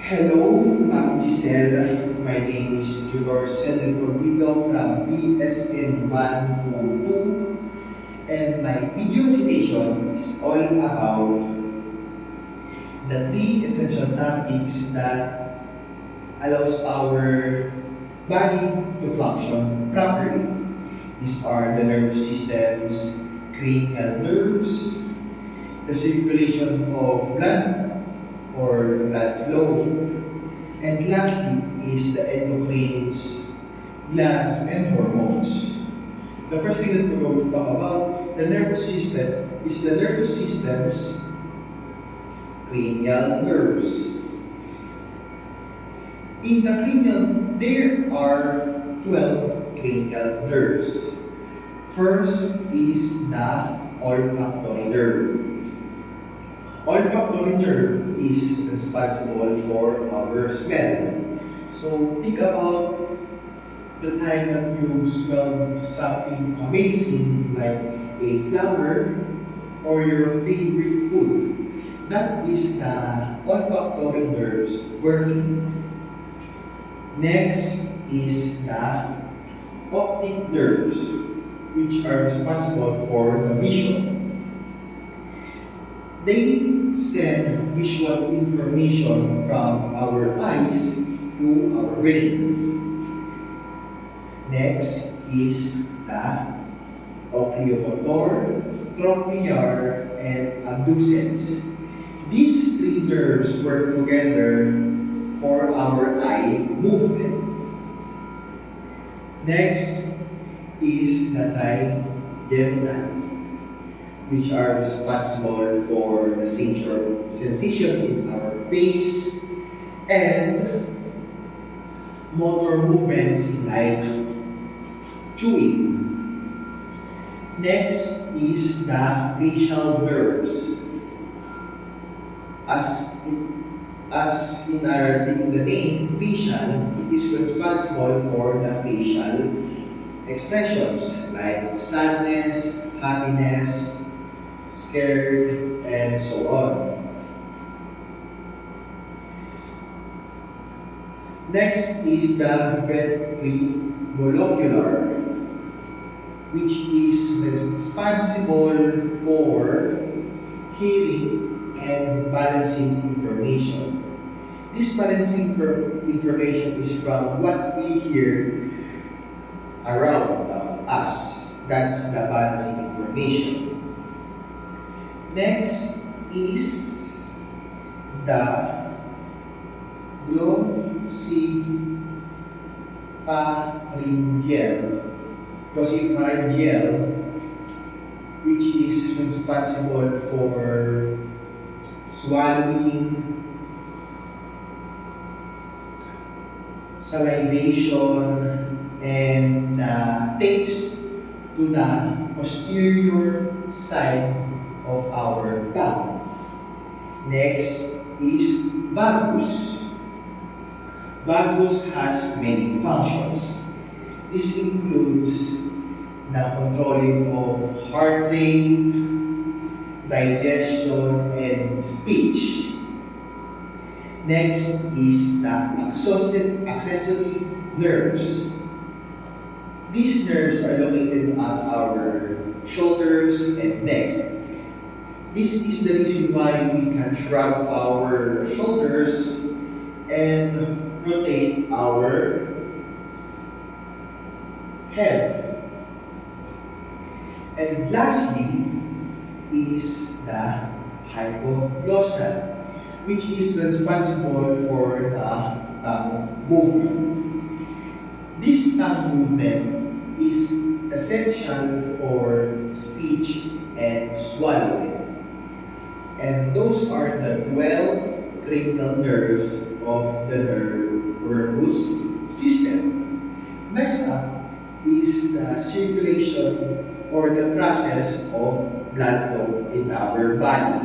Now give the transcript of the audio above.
Hello, Ma'am Giselle. My name is Junior Cedric Provido from BSN 122, and my video citation is all about the three essential topics that allows our body to function properly. These are the nervous systems, cranial nerves, the circulation of blood or blood flow, and lastly is the endocrines, glands, and hormones. The first thing that we're going to talk about, the nervous system, is the nervous system's cranial nerves. In the cranial, there are 12 cranial nerves. First is the olfactory nerve. Olfactory nerve is responsible for our smell. So think about the time that you smelled something amazing like a flower or your favorite food. That is the olfactory nerves working. Next is the optic nerves, which are responsible for the vision. They send visual information from our eyes to our brain. Next is the oculomotor, trochlear, and abducens. These three nerves work together for our eye movement. Next is the trigeminal, which are responsible for the sensation in our face and motor movements like chewing. Next is the facial nerves. As in the name facial, it is responsible for the facial expressions like sadness, happiness, scared, and so on. Next is the ventricular, which is responsible for hearing and balancing information. This balancing information is from what we hear around of us. That's the balancing information. Next is the glossopharyngeal, which is responsible for swallowing, salivation, and taste to the posterior side of our tongue. Next is vagus. Vagus has many functions. This includes the controlling of heart rate, digestion, and speech. Next is the accessory nerves. These nerves are located at our shoulders and neck. This is the reason why we can shrug our shoulders and rotate our head. And lastly is the hypoglossal, which is responsible for the tongue movement. This tongue movement is essential for speech and swallowing. And those are the 12 cranial nerves of the nervous system. Next up is the circulation or the process of blood flow in our body.